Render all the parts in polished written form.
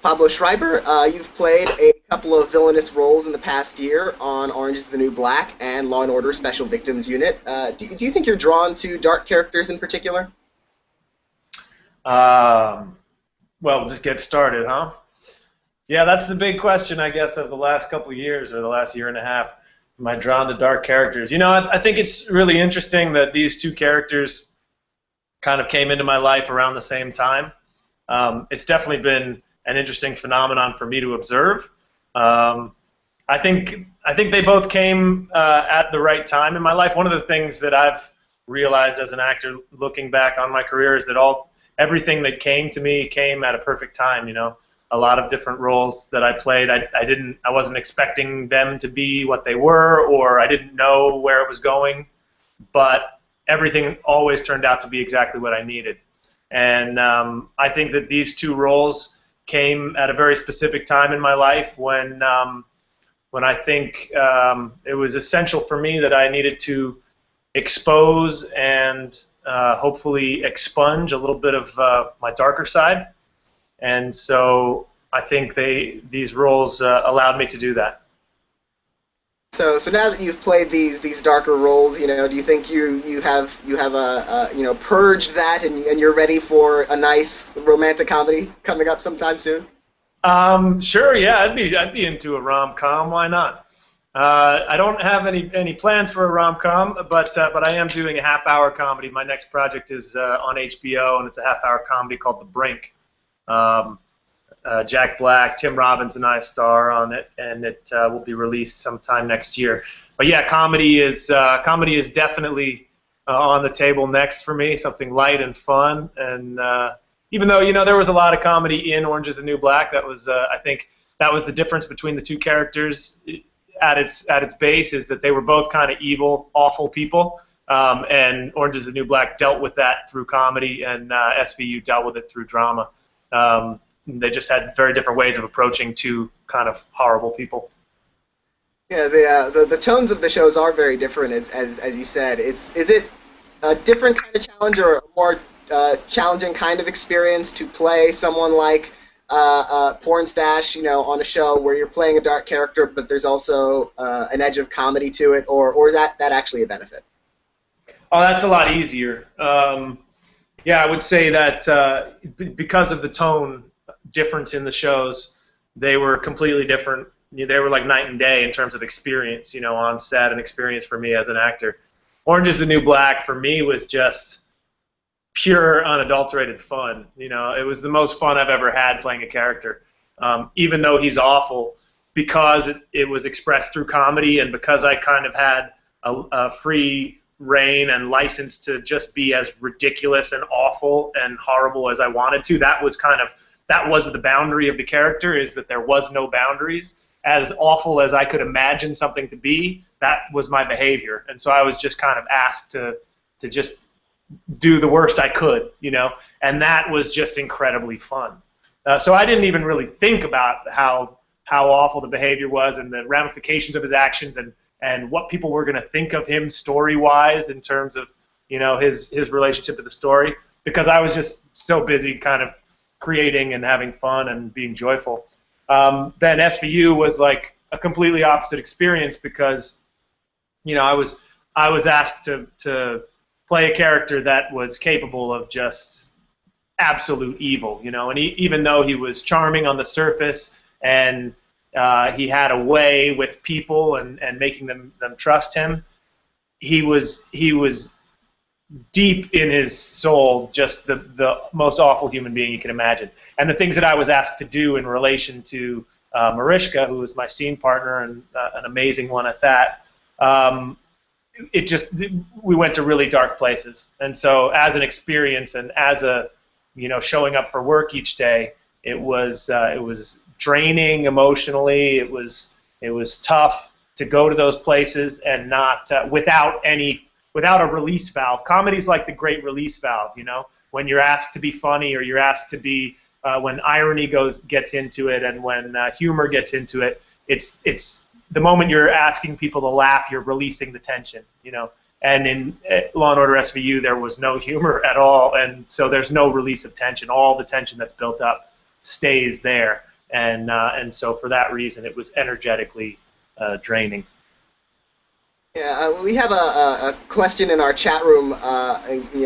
Pablo Schreiber. You've played a couple of villainous roles in the past year on Orange is the New Black and Law and Order Special Victims Unit. Do you think you're drawn to dark characters in particular? Um, well, just get started, huh? Yeah, that's the big question, I guess, of the last couple of years or the last year and a half. Am I drawn to dark characters? I think it's really interesting that these two characters kind of came into my life around the same time. It's definitely been an interesting phenomenon for me to observe. Um, I think they both came at the right time in my life. One of the things that I've realized as an actor, looking back on my career, is that everything that came to me came at a perfect time. A lot of different roles that I played, I wasn't expecting them to be what they were, or I didn't know where it was going, but everything always turned out to be exactly what I needed. And I think that these two roles came at a very specific time in my life when I think it was essential for me that I needed to expose and hopefully expunge a little bit of my darker side. And so I think these roles allowed me to do that. So now that you've played these darker roles, do you think you have purged that and you're ready for a nice romantic comedy coming up sometime soon? Sure, yeah, I'd be into a rom-com. Why not? I don't have any plans for a rom-com, but I am doing a half-hour comedy. My next project is on HBO, and it's a half-hour comedy called The Brink. Jack Black, Tim Robbins, and I star on it, and it will be released sometime next year. But yeah, comedy is definitely on the table next for me. Something light and fun, and even though there was a lot of comedy in Orange is the New Black, that was I think that was the difference between the two characters at its base, is that they were both kind of evil, awful people. And Orange is the New Black dealt with that through comedy, and SVU dealt with it through drama. They just had very different ways of approaching two kind of horrible people. Yeah, the tones of the shows are very different, as you said. Is it a different kind of challenge or a more challenging kind of experience to play someone like Pornstache, on a show where you're playing a dark character, but there's also an edge of comedy to it, or is that actually a benefit? Oh, that's a lot easier. Yeah, I would say that because of the tone difference in the shows, they were completely different. They were like night and day in terms of experience, on set, and experience for me as an actor. Orange is the New Black for me was just pure, unadulterated fun. It was the most fun I've ever had playing a character, even though he's awful, because it was expressed through comedy, and because I kind of had a free reign and license to just be as ridiculous and awful and horrible as I wanted to. That was the boundary of the character, is that there was no boundaries. As awful as I could imagine something to be, that was my behavior. And so I was just kind of asked to just do the worst I could, and that was just incredibly fun. So I didn't even really think about how awful the behavior was and the ramifications of his actions and what people were going to think of him story-wise in terms of his relationship to the story, because I was just so busy kind of creating and having fun and being joyful. Then SVU was like a completely opposite experience, because I was asked to play a character that was capable of just absolute evil, and even though he was charming on the surface and he had a way with people and making them trust him, he was deep in his soul just the most awful human being you can imagine. And the things that I was asked to do in relation to Mariska, who was my scene partner and an amazing one at that, we went to really dark places. And so as an experience and as a showing up for work each day, it was draining emotionally. It was tough to go to those places and not without a release valve. Comedy's like the great release valve, when you're asked to be funny, or you're asked to be when irony gets into it, and when humor gets into it. It's the moment you're asking people to laugh, you're releasing the tension, And in Law and Order SVU, there was no humor at all, and so there's no release of tension. All the tension that's built up stays there. and so for that reason, it was energetically draining. Yeah, we have a question in our chat room.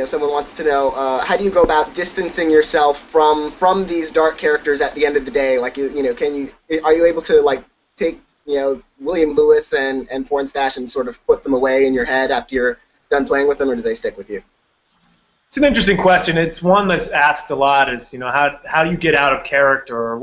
Someone wants to know how do you go about distancing yourself from these dark characters at the end of the day? Like, are you able to like take William Lewis and Pornstache and sort of put them away in your head after you're done playing with them, or do they stick with you? It's an interesting question. It's one that's asked a lot. Is how do you get out of character, or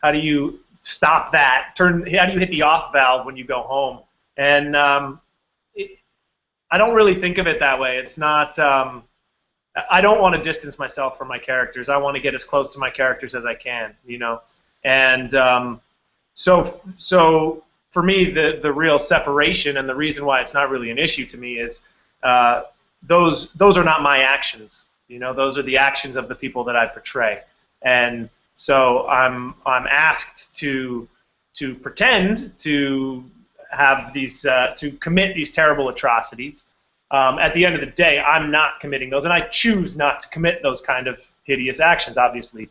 how do you stop that? How do you hit the off valve when you go home? And I don't really think of it that way. It's not. I don't want to distance myself from my characters. I want to get as close to my characters as I can, And so for me, the real separation and the reason why it's not really an issue to me is those are not my actions. Those are the actions of the people that I portray, and so I'm asked to pretend to have these to commit these terrible atrocities. At the end of the day, I'm not committing those, and I choose not to commit those kind of hideous actions. Obviously,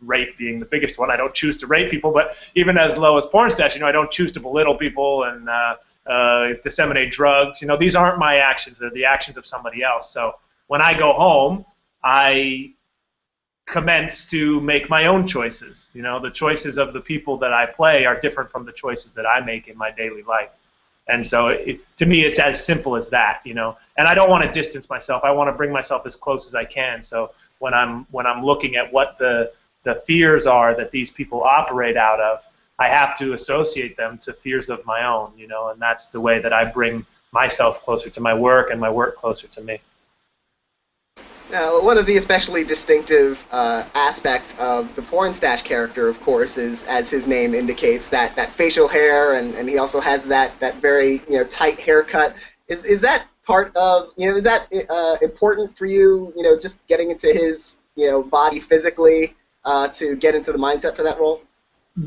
rape being the biggest one. I don't choose to rape people, but even as low as Pornstache, I don't choose to belittle people and disseminate drugs. These aren't my actions. They're the actions of somebody else. So when I go home, I commence to make my own choices. The choices of the people that I play are different from the choices that I make in my daily life. And so to me, it's as simple as that, And I don't want to distance myself. I want to bring myself as close as I can. So when I'm looking at what the fears are that these people operate out of, I have to associate them to fears of my own, And that's the way that I bring myself closer to my work and my work closer to me. Now, one of the especially distinctive aspects of the Pornstache character, of course, is, as his name indicates, that facial hair, and he also has that very tight haircut. Is that part of is that important for you? Just getting into his body physically to get into the mindset for that role.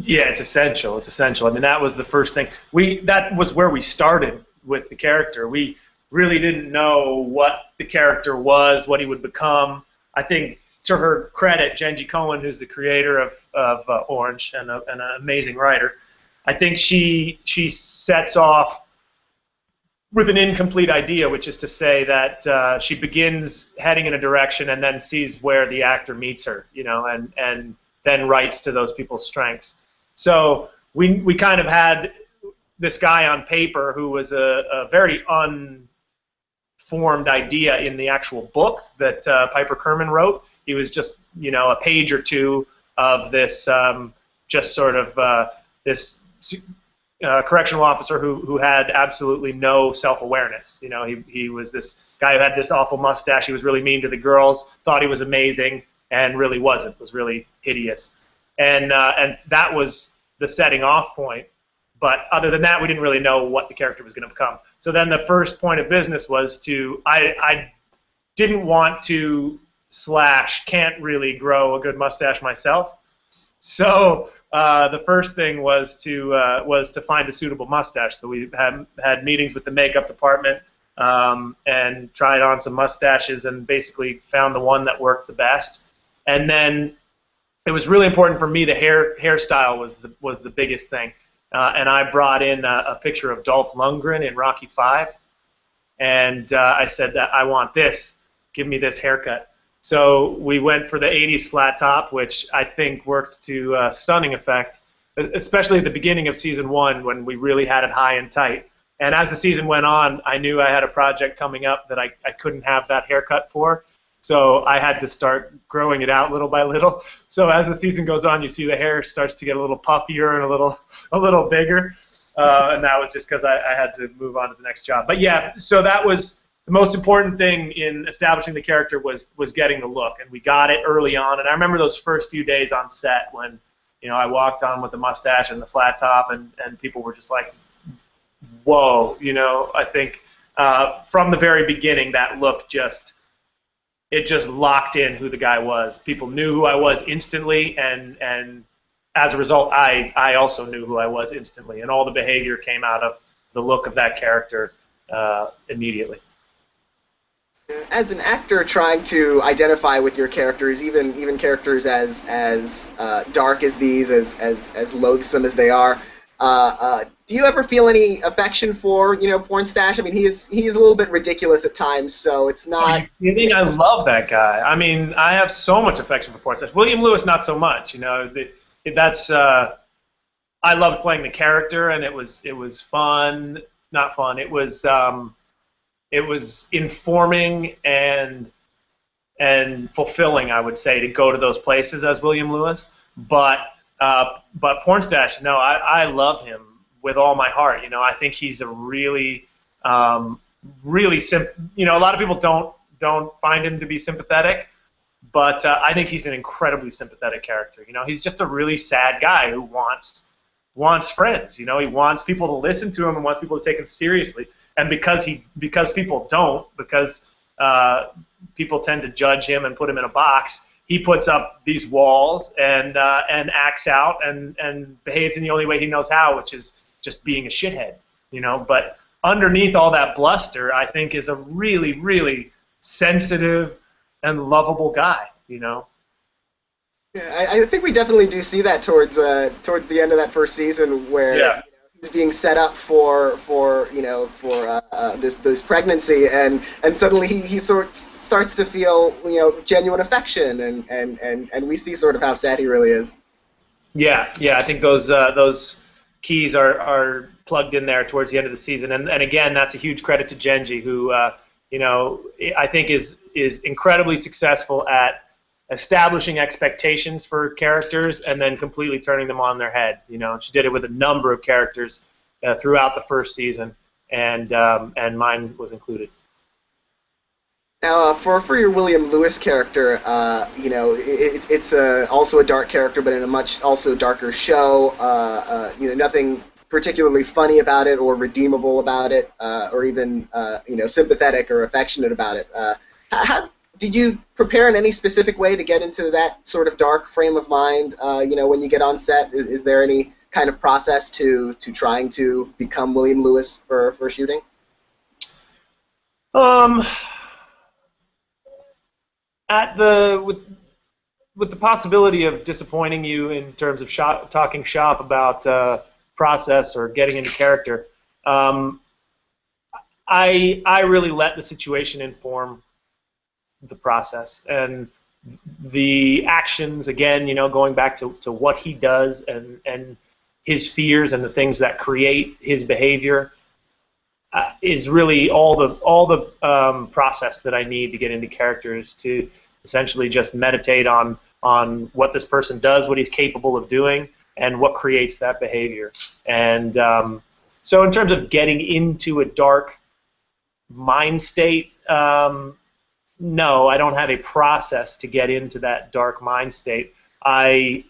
Yeah, it's essential. It's essential. I mean, that was the first thing. That was where we started with the character. We really didn't know what the character was, what he would become. I think, to her credit, Jenji Cohen, who's the creator of Orange and an amazing writer, I think she sets off with an incomplete idea, which is to say that she begins heading in a direction and then sees where the actor meets her, and then writes to those people's strengths. So we kind of had this guy on paper who was a very unformed idea in the actual book that Piper Kerman wrote. He was just, a page or two of this just sort of this correctional officer who had absolutely no self-awareness. He was this guy who had this awful mustache. He was really mean to the girls, thought he was amazing, and really wasn't. Was really hideous. And that was the setting off point. But other than that, we didn't really know what the character was going to become. So then the first point of business was I didn't want to / can't really grow a good mustache myself. So the first thing was to find a suitable mustache. So we had meetings with the makeup department and tried on some mustaches and basically found the one that worked the best. And then it was really important for me. The hairstyle was the biggest thing. And I brought in a picture of Dolph Lundgren in Rocky V, and I said that I want this. Give me this haircut. So we went for the 80s flat top, which I think worked to stunning effect, especially at the beginning of season 1 when we really had it high and tight. And as the season went on, I knew I had a project coming up that I couldn't have that haircut for. So I had to start growing it out little by little. So as the season goes on, you see the hair starts to get a little puffier and a little bigger. And that was just because I had to move on to the next job. But yeah, so that was the most important thing in establishing the character was getting the look, and we got it early on. And I remember those first few days on set when I walked on with the mustache and the flat top, and people were just like, whoa, I think from the very beginning that look just locked in who the guy was. People knew who I was instantly, and as a result, I also knew who I was instantly, and all the behavior came out of the look of that character immediately. As an actor trying to identify with your characters, even characters as dark as these, as loathsome as they are, do you ever feel any affection for Pornstache? I mean, he is a little bit ridiculous at times, so it's Are not. you kidding? I love that guy. I mean, I have so much affection for Pornstache. William Lewis, not so much. That's I loved playing the character, and it was fun. Not fun. It was informing and fulfilling, I would say, to go to those places as William Lewis. But Pornstache, no, I love him with all my heart. I think he's a really a lot of people don't find him to be sympathetic, but I think he's an incredibly sympathetic character. He's just a really sad guy who wants friends. He wants people to listen to him and wants people to take him seriously. And because people don't, because people tend to judge him and put him in a box, he puts up these walls and acts out and behaves in the only way he knows how, which is just being a shithead. But underneath all that bluster, I think is a really, really sensitive and lovable guy. Yeah, I think we definitely do see that towards the end of that first season, where Yeah. he's being set up for this pregnancy, and suddenly he sort starts to feel genuine affection, and we see sort of how sad he really is. Yeah, I think those keys are plugged in there towards the end of the season, and again, that's a huge credit to Genji, who I think is incredibly successful at establishing expectations for characters and then completely turning them on their head. She did it with a number of characters throughout the first season, and mine was included. Now, for your William Lewis character, it's also a dark character, but in a much also darker show. Nothing particularly funny about it, or redeemable about it, or even sympathetic or affectionate about it. How did you prepare in any specific way to get into that sort of dark frame of mind? When you get on set, is there any kind of process to trying to become William Lewis for shooting? With the possibility of disappointing you in terms of talking shop about process or getting into character, I really let the situation inform the process, and the actions, again, going back to what he does and his fears and the things that create his behavior, is really all the process that I need to get into characters, to essentially just meditate on what this person does, what he's capable of doing, and what creates that behavior. And so in terms of getting into a dark mind state, no, I don't have a process to get into that dark mind state. I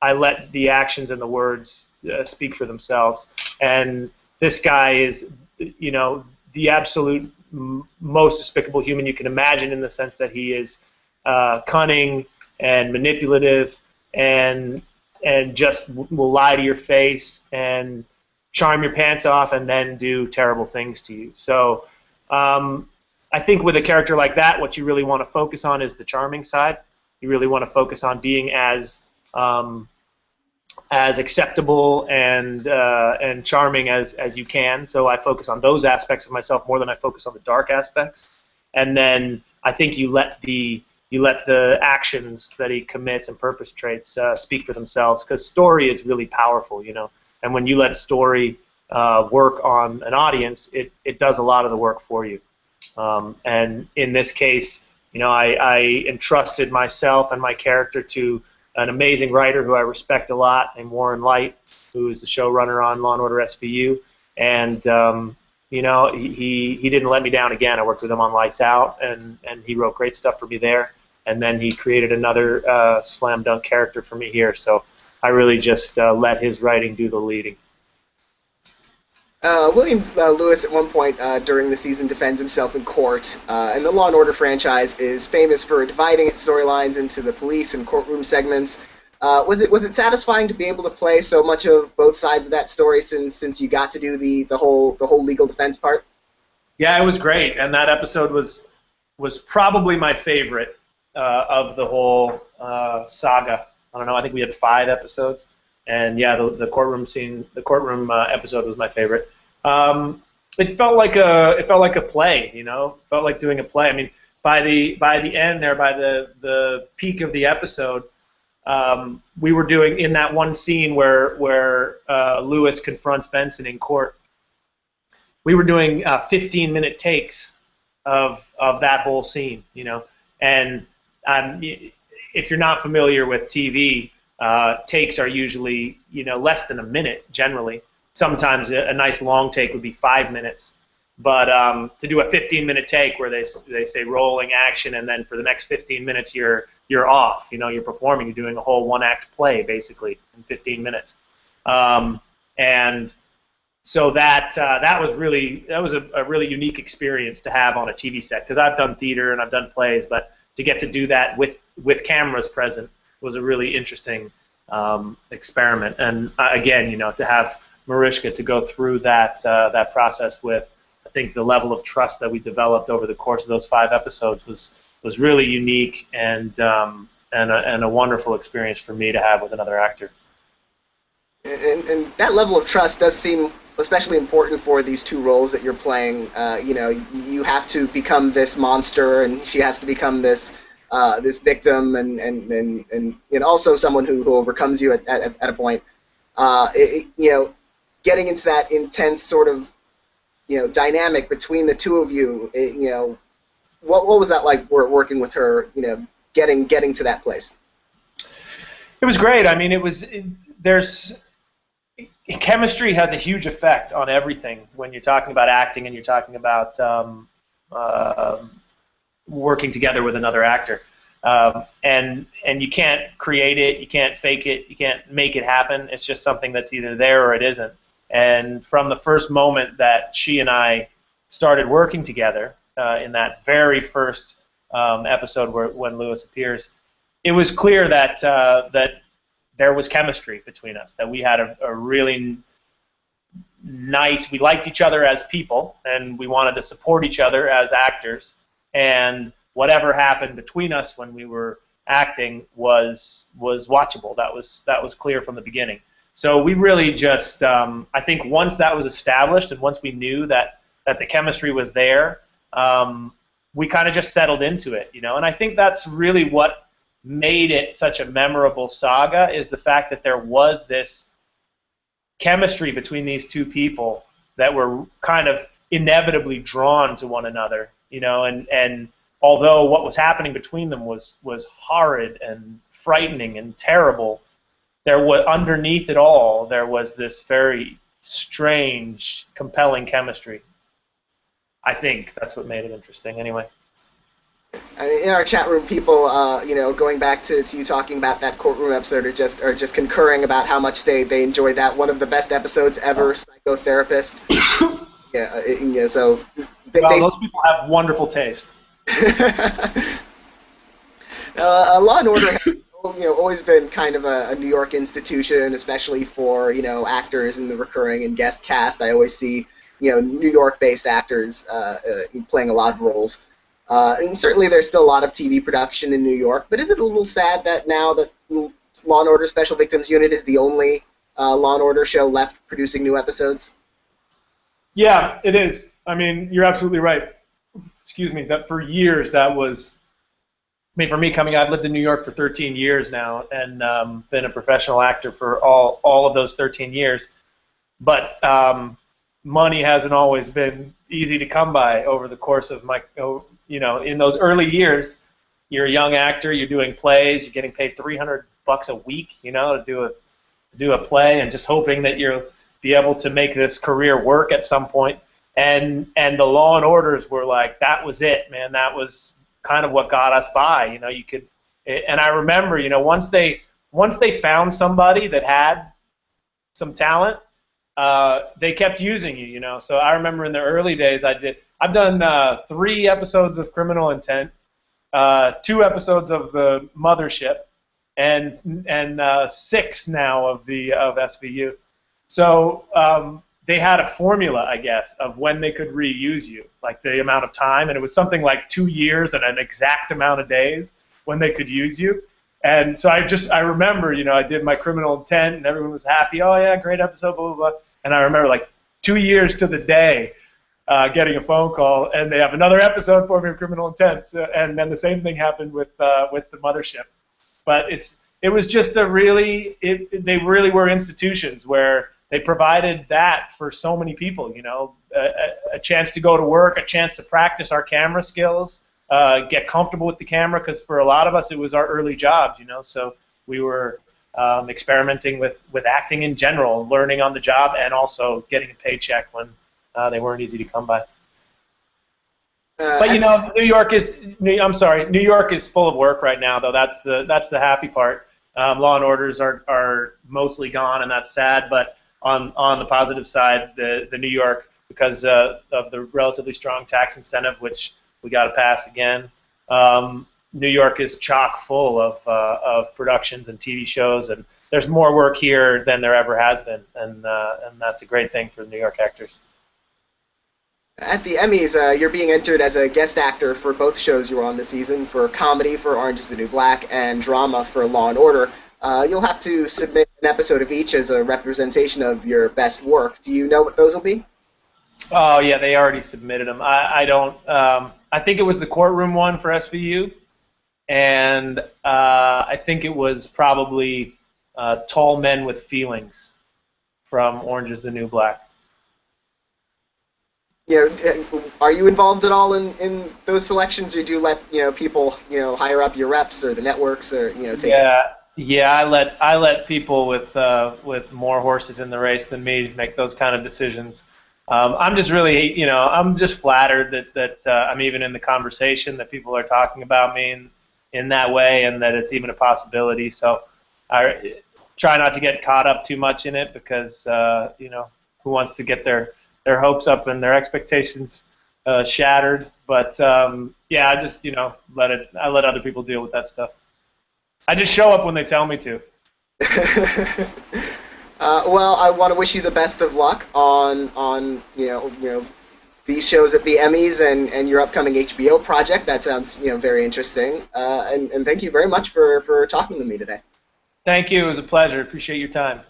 let the actions and the words speak for themselves. And this guy is, the absolute most despicable human you can imagine, in the sense that he is cunning and manipulative and just will lie to your face and charm your pants off and then do terrible things to you. So I think with a character like that, what you really want to focus on is the charming side. You really want to focus on being as acceptable and charming as you can. So I focus on those aspects of myself more than I focus on the dark aspects. And then I think you let the actions that he commits and perpetrates speak for themselves, because story is really powerful, And when you let story work on an audience, it does a lot of the work for you. And in this case, I entrusted myself and my character to an amazing writer who I respect a lot, named Warren Light, who is the showrunner on Law & Order SVU. And, he didn't let me down again. I worked with him on Lights Out, and he wrote great stuff for me there. And then he created another slam dunk character for me here. So I really just let his writing do the leading. William Lewis, at one point during the season, defends himself in court, and the Law & Order franchise is famous for dividing its storylines into the police and courtroom segments. Was it satisfying to be able to play so much of both sides of that story, since you got to do the whole legal defense part? Yeah, it was great, and that episode was probably my favorite of the whole saga. I don't know. I think we had 5 episodes, and yeah, the courtroom scene, the courtroom episode was my favorite. It felt like a play, you know. It felt like doing a play. I mean, by the end there, by the peak of the episode, we were doing in that one scene where Lewis confronts Benson in court. We were doing 15-minute takes of that whole scene, you know. And if you're not familiar with TV, takes are usually, you know, less than a minute generally. Sometimes a nice long take would be 5 minutes. But to do a 15-minute take where they say rolling action, and then for the next 15 minutes you're off, you know, you're performing, you're doing a whole one-act play basically in 15 minutes. And so that was a really unique experience to have on a TV set, because I've done theater and I've done plays, but to get to do that with cameras present was a really interesting experiment. And again, you know, to have Mariska to go through that process with, I think the level of trust that we developed over the course of those 5 episodes was really unique and a wonderful experience for me to have with another actor. And that level of trust does seem especially important for these 2 roles that you're playing. You know, you have to become this monster, and she has to become this victim, and also someone who overcomes you at a point. You know, getting into that intense sort of, you know, dynamic between the 2 of you. You know, what was that like working with her? You know, getting to that place. It was great. I mean, chemistry has a huge effect on everything when you're talking about acting and you're talking about working together with another actor. And you can't create it, you can't fake it, you can't make it happen. It's just something that's either there or it isn't. And from the first moment that she and I started working together, in that very first episode when Lewis appears, it was clear that there was chemistry between us, that we had a really nice, we liked each other as people, and we wanted to support each other as actors, and whatever happened between us when we were acting was watchable. That was clear from the beginning. So we really just, I think once that was established and once we knew that the chemistry was there, we kind of just settled into it, you know. And I think that's really what made it such a memorable saga, is the fact that there was this chemistry between these 2 people that were kind of inevitably drawn to one another, you know. And although what was happening between them was horrid and frightening and terrible, there was, underneath it all, there was this very strange, compelling chemistry. I think that's what made it interesting, anyway. I mean, in our chat room, people, you know, going back to you talking about that courtroom episode, are just concurring about how much they enjoyed that. One of the best episodes ever, Psychotherapist. Yeah, you know, so those people have wonderful taste. Law and Order has, you know, always been kind of a New York institution, especially for, you know, actors in the recurring and guest cast. I always see, you know, New York-based actors playing a lot of roles. And certainly there's still a lot of TV production in New York, but is it a little sad that now that Law & Order Special Victims Unit is the only Law & Order show left producing new episodes? Yeah, it is. I mean, you're absolutely right. Excuse me, that for years that was, I mean, for me coming out, I've lived in New York for 13 years now and been a professional actor for all of those 13 years. But money hasn't always been easy to come by over the course of my, you know, in those early years. You're a young actor, you're doing plays, you're getting paid $300 a week, you know, to do a play, and just hoping that you'll be able to make this career work at some point. And the Law and Orders were like, that was it, man. That was kind of what got us by. You know, you could, and I remember, you know, once they found somebody that had some talent, they kept using you, you know. So I remember in the early days, I've done 3 episodes of Criminal Intent, 2 episodes of The Mothership, and 6 now of SVU. So they had a formula, I guess, of when they could reuse you, like the amount of time, and it was something like 2 years and an exact amount of days when they could use you. And so I remember, I did my criminal intent, and everyone was happy. Oh yeah, great episode, blah blah blah. And I remember like 2 years to the day, getting a phone call, and they have another episode for me of criminal intent. And then the same thing happened with the mothership. But it was just they really were institutions where they provided that for so many people. A chance to go to work, a chance to practice our camera skills. Get comfortable with the camera, because for a lot of us it was our early jobs, so we were experimenting with acting in general, learning on the job, and also getting a paycheck when they weren't easy to come by. But New York is full of work right now, though. That's the happy part. Law and Orders are mostly gone, and that's sad. But on the positive side, the New York, because of the relatively strong tax incentive, which we got to pass again. New York is chock full of productions and TV shows, and there's more work here than there ever has been, and that's a great thing for the New York actors. At the Emmys, you're being entered as a guest actor for both shows you were on this season, for comedy for Orange is the New Black and drama for Law and Order. You'll have to submit an episode of each as a representation of your best work. Do you know what those will be? Oh yeah, they already submitted them. I don't. I think it was the courtroom one for SVU, and I think it was probably Tall Men with Feelings from Orange is the New Black. Are you involved at all in those selections, or do you let people higher up, your reps or the networks, or take? Yeah. I let people with more horses in the race than me make those kind of decisions. I'm just really, I'm just flattered that I'm even in the conversation, that people are talking about me in that way, and that it's even a possibility. So I try not to get caught up too much in it, because who wants to get their hopes up and their expectations shattered? But I just I let other people deal with that stuff. I just show up when they tell me to. Well, I want to wish you the best of luck on these shows at the Emmys and your upcoming HBO project. That sounds very interesting. And thank you very much for talking to me today. Thank you. It was a pleasure. Appreciate your time.